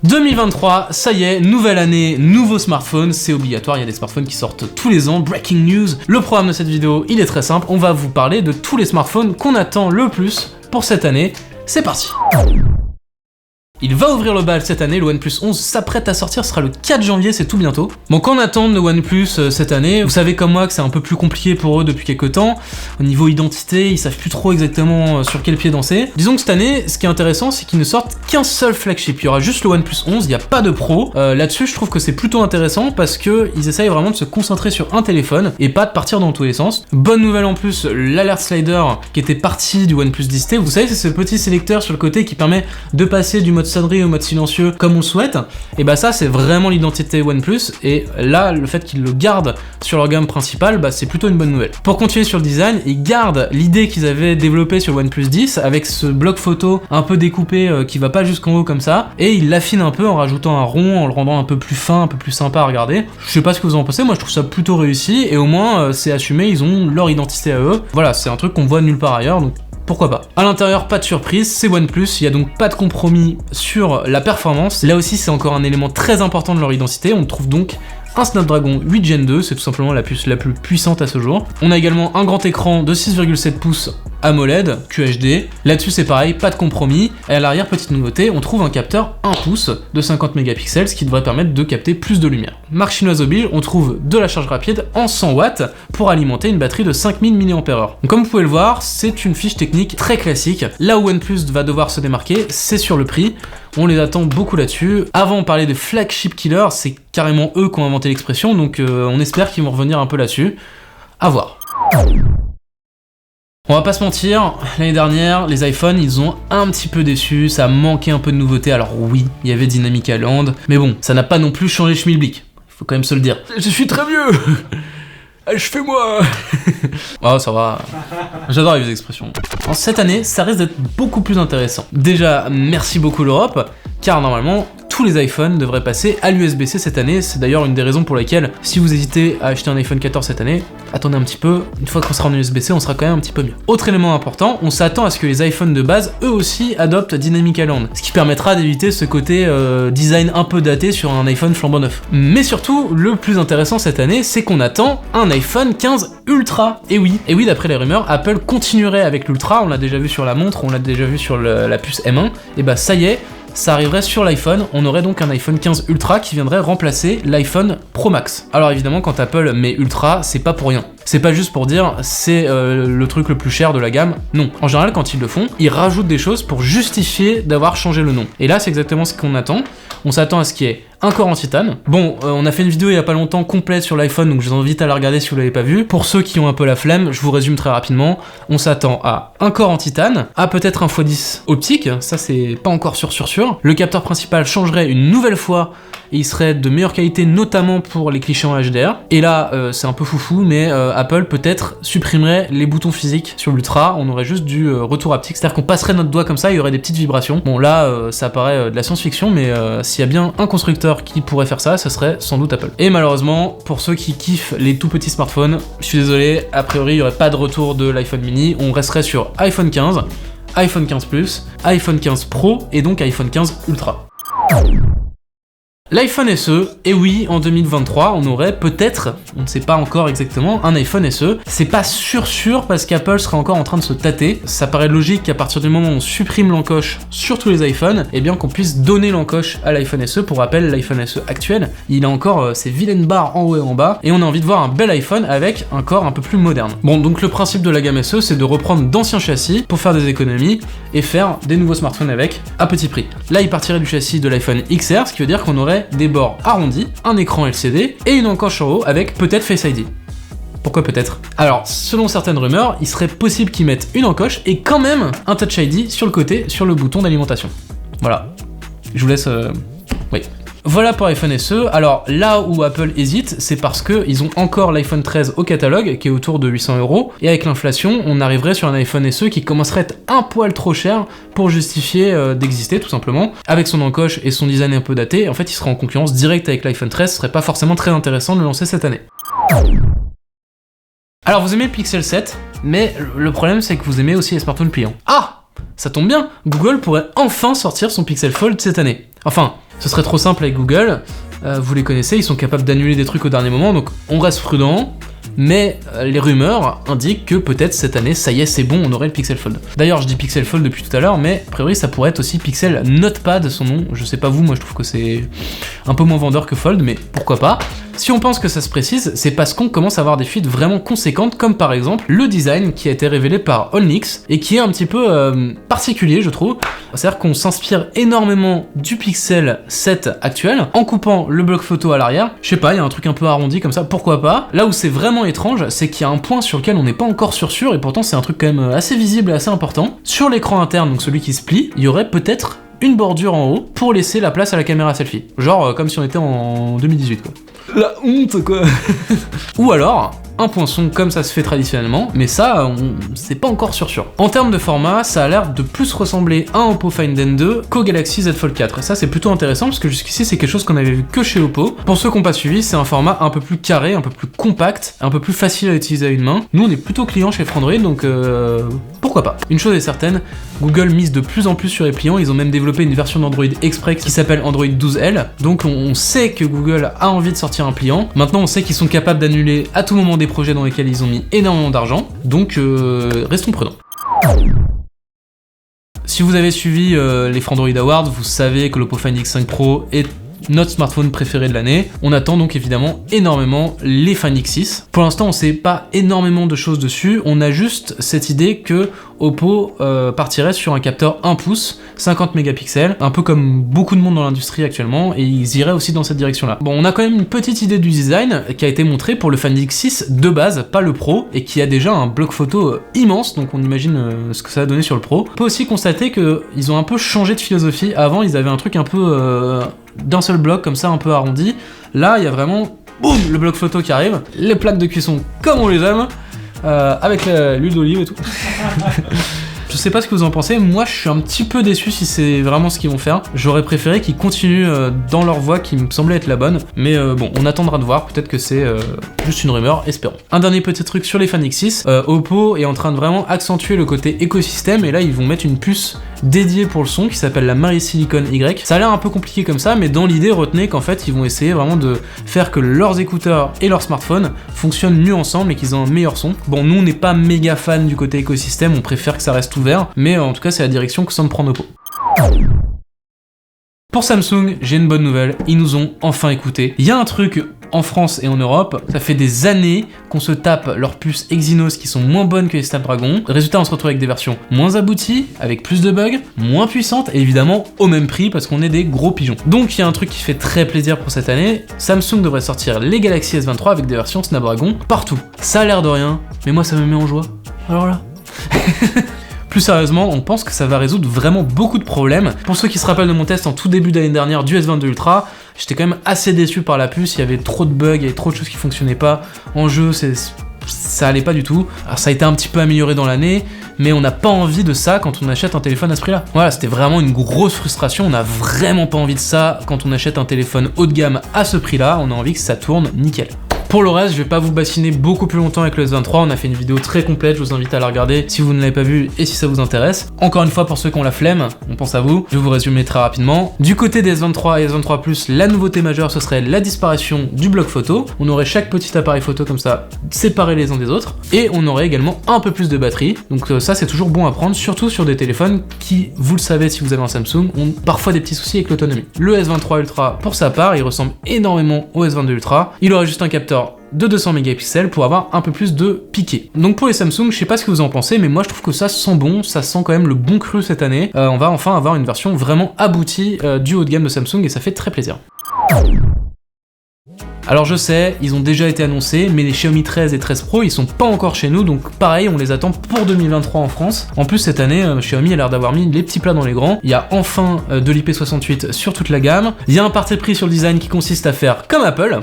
2023, ça y est, nouvelle année, nouveau smartphone, c'est obligatoire, il y a des smartphones qui sortent tous les ans, breaking news. Le programme de cette vidéo, il est très simple, on va vous parler de tous les smartphones qu'on attend le plus pour cette année. C'est parti. Il va ouvrir le bal cette année, le OnePlus 11 s'apprête à sortir, ce sera le 4 janvier, c'est tout bientôt. Bon, qu'en attendent le OnePlus cette année? Vous savez comme moi que c'est un peu plus compliqué pour eux depuis quelques temps. Au niveau identité, ils savent plus trop exactement sur quel pied danser. Disons que cette année, ce qui est intéressant, c'est qu'ils ne sortent qu'un seul flagship. Il y aura juste le OnePlus 11, il n'y a pas de Pro. Là-dessus, je trouve que c'est plutôt intéressant parce que ils essayent vraiment de se concentrer sur un téléphone et pas de partir dans tous les sens. Bonne nouvelle en plus, l'alert slider qui était parti du OnePlus 10T. Vous savez, c'est ce petit sélecteur sur le côté qui permet de passer du mode sonnerie au mode silencieux comme on le souhaite, et bah ça c'est vraiment l'identité OnePlus, et là le fait qu'ils le gardent sur leur gamme principale, bah c'est plutôt une bonne nouvelle. Pour continuer sur le design, ils gardent l'idée qu'ils avaient développée sur le OnePlus 10 avec ce bloc photo un peu découpé qui va pas jusqu'en haut comme ça, et ils l'affinent un peu en rajoutant un rond, en le rendant un peu plus fin, un peu plus sympa à regarder. Je sais pas ce que vous en pensez, moi je trouve ça plutôt réussi, et au moins c'est assumé, ils ont leur identité à eux. Voilà, c'est un truc qu'on voit nulle part ailleurs, donc pourquoi pas. À l'intérieur, pas de surprise, c'est OnePlus, il y a donc pas de compromis sur la performance. Là aussi, c'est encore un élément très important de leur identité. On trouve donc un Snapdragon 8 Gen 2, c'est tout simplement la puce la plus puissante à ce jour. On a également un grand écran de 6,7 pouces AMOLED, QHD. Là-dessus c'est pareil, pas de compromis. Et à l'arrière, petite nouveauté, on trouve un capteur 1 pouce de 50 mégapixels, ce qui devrait permettre de capter plus de lumière. Marque chinoise oblige, on trouve de la charge rapide en 100 watts pour alimenter une batterie de 5000 mAh. Donc comme vous pouvez le voir, c'est une fiche technique très classique. Là où OnePlus va devoir se démarquer, c'est sur le prix. On les attend beaucoup là-dessus. Avant, on parlait de flagship killer, c'est carrément eux qui ont inventé l'expression, donc on espère qu'ils vont revenir un peu là-dessus. À voir. On va pas se mentir, l'année dernière, les iPhones, ils ont un petit peu déçu, ça a manqué un peu de nouveauté. Alors oui, il y avait Dynamic Island, mais bon, ça n'a pas non plus changé schmilblick. Faut quand même se le dire. Je suis très vieux. Je fais moi. Oh, ça va. J'adore les expressions. En cette année, ça risque d'être beaucoup plus intéressant. Déjà, merci beaucoup l'Europe, car normalement, tous les iPhones devraient passer à l'USB-C cette année. C'est d'ailleurs une des raisons pour lesquelles, si vous hésitez à acheter un iPhone 14 cette année, attendez un petit peu, une fois qu'on sera en USB-C, on sera quand même un petit peu mieux. Autre élément important, on s'attend à ce que les iPhones de base, eux aussi, adoptent Dynamic Island, ce qui permettra d'éviter ce côté design un peu daté sur un iPhone flambant neuf. Mais surtout, le plus intéressant cette année, c'est qu'on attend un iPhone 15 Ultra. Et oui, d'après les rumeurs, Apple continuerait avec l'Ultra, on l'a déjà vu sur la montre, on l'a déjà vu sur la puce M1, et bah ça y est, ça arriverait sur l'iPhone, on aurait donc un iPhone 15 Ultra qui viendrait remplacer l'iPhone Pro Max. Alors évidemment, quand Apple met Ultra, c'est pas pour rien. C'est pas juste pour dire c'est le truc le plus cher de la gamme, non. En général, quand ils le font, ils rajoutent des choses pour justifier d'avoir changé le nom. Et là, c'est exactement ce qu'on attend. On s'attend à ce qu'il y ait un corps en titane. Bon, on a fait une vidéo il y a pas longtemps complète sur l'iPhone, donc je vous invite à la regarder si vous l'avez pas vu. Pour ceux qui ont un peu la flemme, je vous résume très rapidement. On s'attend à un corps en titane, à peut-être un x10 optique, ça c'est pas encore sûr. Le capteur principal changerait une nouvelle fois et il serait de meilleure qualité, notamment pour les clichés en HDR. Et là, c'est un peu foufou, mais Apple peut-être supprimerait les boutons physiques sur l'Ultra, on aurait juste du retour haptique, c'est-à-dire qu'on passerait notre doigt comme ça, il y aurait des petites vibrations. Bon là, ça paraît de la science-fiction, mais s'il y a bien un constructeur qui pourrait faire ça, ce serait sans doute Apple. Et malheureusement, pour ceux qui kiffent les tout petits smartphones, je suis désolé, a priori, il n'y aurait pas de retour de l'iPhone mini, on resterait sur iPhone 15, iPhone 15 Plus, iPhone 15 Pro et donc iPhone 15 Ultra. L'iPhone SE, et oui, en 2023, on aurait peut-être, on ne sait pas encore exactement, un iPhone SE. C'est pas sûr parce qu'Apple serait encore en train de se tâter. Ça paraît logique qu'à partir du moment où on supprime l'encoche sur tous les iPhones, eh bien qu'on puisse donner l'encoche à l'iPhone SE. Pour rappel, l'iPhone SE actuel, il a encore ses vilaines barres en haut et en bas, et on a envie de voir un bel iPhone avec un corps un peu plus moderne. Bon, donc le principe de la gamme SE, c'est de reprendre d'anciens châssis pour faire des économies et faire des nouveaux smartphones avec, à petit prix. Là, il partirait du châssis de l'iPhone XR, ce qui veut dire qu'on aurait des bords arrondis, un écran LCD et une encoche en haut avec peut-être Face ID. Pourquoi peut-être? Alors, selon certaines rumeurs, il serait possible qu'ils mettent une encoche et quand même un Touch ID sur le côté, sur le bouton d'alimentation. Voilà. Je vous laisse... Oui. Voilà pour iPhone SE. Alors là où Apple hésite, c'est parce qu'ils ont encore l'iPhone 13 au catalogue, qui est autour de 800 €, et avec l'inflation, on arriverait sur un iPhone SE qui commencerait à être un poil trop cher pour justifier d'exister, tout simplement. Avec son encoche et son design un peu daté, en fait, il serait en concurrence directe avec l'iPhone 13, ce serait pas forcément très intéressant de le lancer cette année. Alors vous aimez le Pixel 7, mais le problème c'est que vous aimez aussi les smartphones pliants. Ah! Ça tombe bien, Google pourrait enfin sortir son Pixel Fold cette année. Enfin, Ce serait trop simple avec Google, vous les connaissez, ils sont capables d'annuler des trucs au dernier moment, donc on reste prudent. Mais les rumeurs indiquent que peut-être cette année, ça y est, c'est bon, on aurait le Pixel Fold. D'ailleurs, je dis Pixel Fold depuis tout à l'heure, mais a priori, ça pourrait être aussi Pixel Notepad, son nom. Je sais pas vous, moi je trouve que c'est un peu moins vendeur que Fold, mais pourquoi pas. Si on pense que ça se précise, c'est parce qu'on commence à avoir des fuites vraiment conséquentes, comme par exemple le design qui a été révélé par Allnix, et qui est un petit peu particulier, je trouve. C'est-à-dire qu'on s'inspire énormément du Pixel 7 actuel, en coupant le bloc photo à l'arrière. Je sais pas, il y a un truc un peu arrondi comme ça, pourquoi pas. Là où c'est vraiment étrange, c'est qu'il y a un point sur lequel on n'est pas encore sûr, et pourtant c'est un truc quand même assez visible et assez important. Sur l'écran interne, donc celui qui se plie, il y aurait peut-être une bordure en haut pour laisser la place à la caméra selfie. Genre comme si on était en 2018 quoi. La honte quoi. Ou alors un poinçon comme ça se fait traditionnellement, mais ça, c'est pas encore sûr. En termes de format, ça a l'air de plus ressembler à un Oppo Find N2 qu'au Galaxy Z Fold 4. Et ça, c'est plutôt intéressant parce que jusqu'ici, c'est quelque chose qu'on avait vu que chez Oppo. Pour ceux qui n'ont pas suivi, c'est un format un peu plus carré, un peu plus compact, un peu plus facile à utiliser à une main. Nous, on est plutôt clients chez Frandroid, donc pourquoi pas. Une chose est certaine, Google mise de plus en plus sur les pliants. Ils ont même développé une version d'Android exprès qui s'appelle Android 12L. Donc on sait que Google a envie de sortir un pliant. Maintenant, on sait qu'ils sont capables d'annuler à tout moment des projets dans lesquels ils ont mis énormément d'argent, donc restons prudents. Si vous avez suivi les Frandroid Awards, vous savez que l'Oppo Find X5 Pro est notre smartphone préféré de l'année. On attend donc évidemment énormément les Find X6. Pour l'instant, on sait pas énormément de choses dessus, on a juste cette idée que Oppo partirait sur un capteur 1 pouce, 50 mégapixels, un peu comme beaucoup de monde dans l'industrie actuellement, et ils iraient aussi dans cette direction-là. Bon, on a quand même une petite idée du design qui a été montrée pour le Find X6 de base, pas le Pro, et qui a déjà un bloc photo immense, donc on imagine ce que ça va donner sur le Pro. On peut aussi constater qu'ils ont un peu changé de philosophie. Avant, ils avaient un truc un peu d'un seul bloc, comme ça, un peu arrondi. Là, il y a vraiment, boum, le bloc photo qui arrive, les plaques de cuisson comme on les aime, avec l'huile d'olive et tout. Je sais pas ce que vous en pensez, moi je suis un petit peu déçu si c'est vraiment ce qu'ils vont faire. J'aurais préféré qu'ils continuent dans leur voie qui me semblait être la bonne, mais bon, on attendra de voir, peut-être que c'est juste une rumeur, espérons. Un dernier petit truc sur les Find X6, Oppo est en train de vraiment accentuer le côté écosystème, et là ils vont mettre une puce dédiée pour le son qui s'appelle la MySilicon Y. Ça a l'air un peu compliqué comme ça, mais dans l'idée, retenez qu'en fait ils vont essayer vraiment de faire que leurs écouteurs et leurs smartphones fonctionnent mieux ensemble et qu'ils ont un meilleur son. Bon, nous on n'est pas méga fan du côté écosystème, on préfère que ça reste ouvert, mais en tout cas c'est la direction que semble prendre Oppo. Pour Samsung, j'ai une bonne nouvelle, ils nous ont enfin écoutés. Il y a un truc en France et en Europe, ça fait des années qu'on se tape leurs puces Exynos qui sont moins bonnes que les Snapdragon. Résultat, on se retrouve avec des versions moins abouties, avec plus de bugs, moins puissantes, et évidemment au même prix parce qu'on est des gros pigeons. Donc il y a un truc qui fait très plaisir pour cette année, Samsung devrait sortir les Galaxy S23 avec des versions Snapdragon partout. Ça a l'air de rien, mais moi ça me met en joie. Alors là... Plus sérieusement, on pense que ça va résoudre vraiment beaucoup de problèmes. Pour ceux qui se rappellent de mon test en tout début d'année dernière du S22 Ultra, j'étais quand même assez déçu par la puce, il y avait trop de bugs, il y avait trop de choses qui fonctionnaient pas. En jeu, ça allait pas du tout. Alors ça a été un petit peu amélioré dans l'année, mais on n'a pas envie de ça quand on achète un téléphone à ce prix-là. Voilà, c'était vraiment une grosse frustration, on n'a vraiment pas envie de ça quand on achète un téléphone haut de gamme à ce prix-là, on a envie que ça tourne nickel. Pour le reste, je vais pas vous bassiner beaucoup plus longtemps avec le S23, on a fait une vidéo très complète, je vous invite à la regarder si vous ne l'avez pas vue et si ça vous intéresse. Encore une fois, pour ceux qui ont la flemme, on pense à vous, je vais vous résumer très rapidement. Du côté des S23 et S23 Plus, la nouveauté majeure, ce serait la disparition du bloc photo. On aurait chaque petit appareil photo comme ça, séparés les uns des autres, et on aurait également un peu plus de batterie. Donc ça, c'est toujours bon à prendre, surtout sur des téléphones qui, vous le savez si vous avez un Samsung, ont parfois des petits soucis avec l'autonomie. Le S23 Ultra, pour sa part, il ressemble énormément au S22 Ultra. Il aurait juste un capteur de 200 mégapixels pour avoir un peu plus de piqué. Donc pour les Samsung, je sais pas ce que vous en pensez, mais moi je trouve que ça sent bon, ça sent quand même le bon cru cette année. On va enfin avoir une version vraiment aboutie du haut de gamme de Samsung et ça fait très plaisir. Alors je sais, ils ont déjà été annoncés, mais les Xiaomi 13 et 13 Pro, ils sont pas encore chez nous, donc pareil, on les attend pour 2023 en France. En plus, cette année, Xiaomi a l'air d'avoir mis les petits plats dans les grands. Il y a enfin de l'IP68 sur toute la gamme. Il y a un parti pris sur le design qui consiste à faire comme Apple.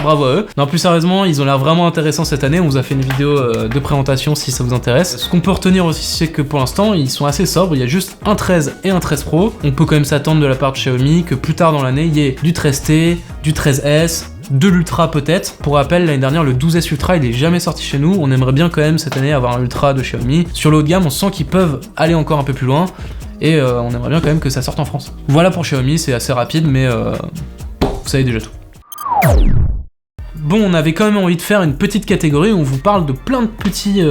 Bravo à eux. Non, plus sérieusement, ils ont l'air vraiment intéressants cette année. On vous a fait une vidéo de présentation si ça vous intéresse. Ce qu'on peut retenir aussi, c'est que pour l'instant, ils sont assez sobres. Il y a juste un 13 et un 13 Pro. On peut quand même s'attendre de la part de Xiaomi que plus tard dans l'année, il y ait du 13T, du 13S, de l'Ultra peut-être. Pour rappel, l'année dernière, le 12S Ultra, il est jamais sorti chez nous. On aimerait bien quand même cette année avoir un Ultra de Xiaomi. Sur le haut de gamme, on sent qu'ils peuvent aller encore un peu plus loin. et on aimerait bien quand même que ça sorte en France. Voilà pour Xiaomi, c'est assez rapide, mais vous savez déjà tout. Bon, on avait quand même envie de faire une petite catégorie où on vous parle de plein de petits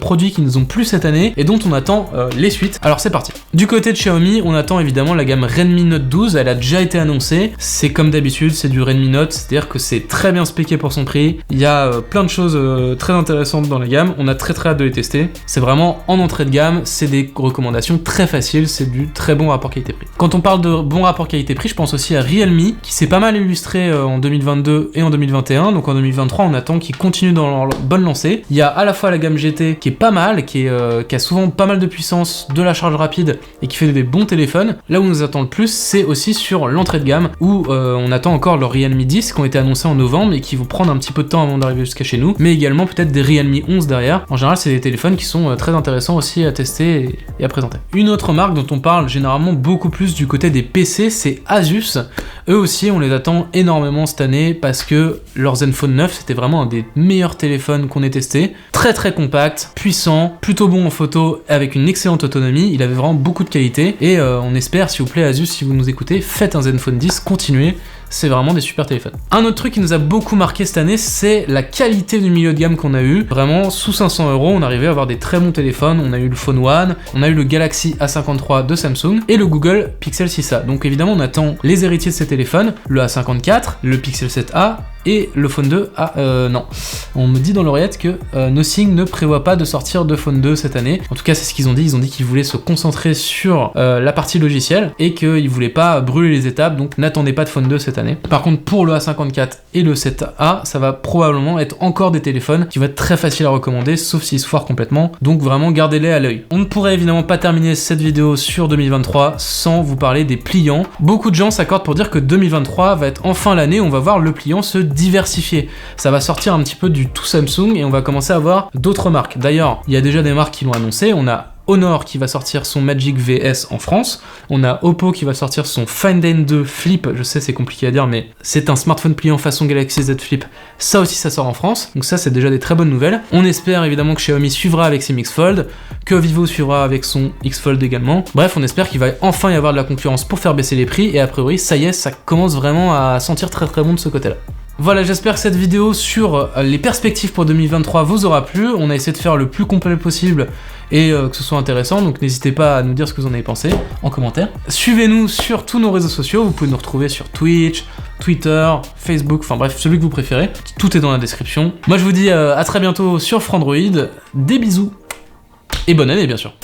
produits qui nous ont plu cette année et dont on attend les suites. Alors c'est parti. Du côté de Xiaomi, on attend évidemment la gamme Redmi Note 12, elle a déjà été annoncée. C'est comme d'habitude, c'est du Redmi Note, c'est-à-dire que c'est très bien spéqué pour son prix. Il y a plein de choses très intéressantes dans la gamme, on a très hâte de les tester. C'est vraiment en entrée de gamme, c'est des recommandations très faciles, c'est du très bon rapport qualité-prix. Quand on parle de bon rapport qualité-prix, je pense aussi à Realme, qui s'est pas mal illustré en 2022 et en 2021, donc en 2023 on attend qu'ils continuent dans leur bonne lancée. Il y a à la fois la gamme GT qui est pas mal, qui a souvent pas mal de puissance, de la charge rapide et qui fait des bons téléphones. Là où on nous attend le plus, c'est aussi sur l'entrée de gamme où on attend encore leurs Realme 10 qui ont été annoncés en novembre et qui vont prendre un petit peu de temps avant d'arriver jusqu'à chez nous, mais également peut-être des Realme 11 derrière. En général c'est des téléphones qui sont très intéressants aussi à tester et à présenter. Une autre marque dont on parle généralement beaucoup plus du côté des PC, c'est Asus. Eux aussi on les attend énormément cette année parce que leur Zenfone 9 c'était vraiment un des meilleurs téléphones qu'on ait testé. Très compact, puissant, plutôt bon en photo, avec une excellente autonomie, il avait vraiment beaucoup de qualité et on espère, s'il vous plaît Asus, si vous nous écoutez, faites un Zenfone 10, continuez. C'est vraiment des super téléphones. Un autre truc qui nous a beaucoup marqué cette année, c'est la qualité du milieu de gamme qu'on a eu. Vraiment, sous 500 €, on arrivait à avoir des très bons téléphones. On a eu le Phone One, on a eu le Galaxy A53 de Samsung et le Google Pixel 6a. Donc évidemment, on attend les héritiers de ces téléphones, le A54, le Pixel 7a et le Phone 2. Non, on me dit dans l'oreillette que Nothing ne prévoit pas de sortir de Phone 2 cette année. En tout cas, c'est ce qu'ils ont dit. Ils ont dit qu'ils voulaient se concentrer sur la partie logicielle et qu'ils voulaient pas brûler les étapes. Donc n'attendez pas de Phone 2 cette année. Par contre, pour le A54 et le 7a, ça va probablement être encore des téléphones qui vont être très faciles à recommander, sauf s'ils se foirent complètement. Donc vraiment, gardez-les à l'œil. On ne pourrait évidemment pas terminer cette vidéo sur 2023 sans vous parler des pliants. Beaucoup de gens s'accordent pour dire que 2023 va être enfin l'année où on va voir le pliant se diversifier. Ça va sortir un petit peu du tout Samsung et on va commencer à voir d'autres marques. D'ailleurs, il y a déjà des marques qui l'ont annoncé. On a Honor qui va sortir son Magic VS en France, on a Oppo qui va sortir son Find N2 Flip, je sais c'est compliqué à dire mais c'est un smartphone pliant façon Galaxy Z Flip, ça aussi ça sort en France, donc ça c'est déjà des très bonnes nouvelles. On espère évidemment que Xiaomi suivra avec ses Mix Fold, que Vivo suivra avec son X Fold également, bref on espère qu'il va enfin y avoir de la concurrence pour faire baisser les prix et a priori ça y est, ça commence vraiment à sentir très bon de ce côté là. Voilà, j'espère que cette vidéo sur les perspectives pour 2023 vous aura plu. On a essayé de faire le plus complet possible et que ce soit intéressant, donc n'hésitez pas à nous dire ce que vous en avez pensé en commentaire. Suivez-nous sur tous nos réseaux sociaux, vous pouvez nous retrouver sur Twitch, Twitter, Facebook, enfin bref, celui que vous préférez. Tout est dans la description. Moi je vous dis à très bientôt sur Frandroid, des bisous et bonne année bien sûr.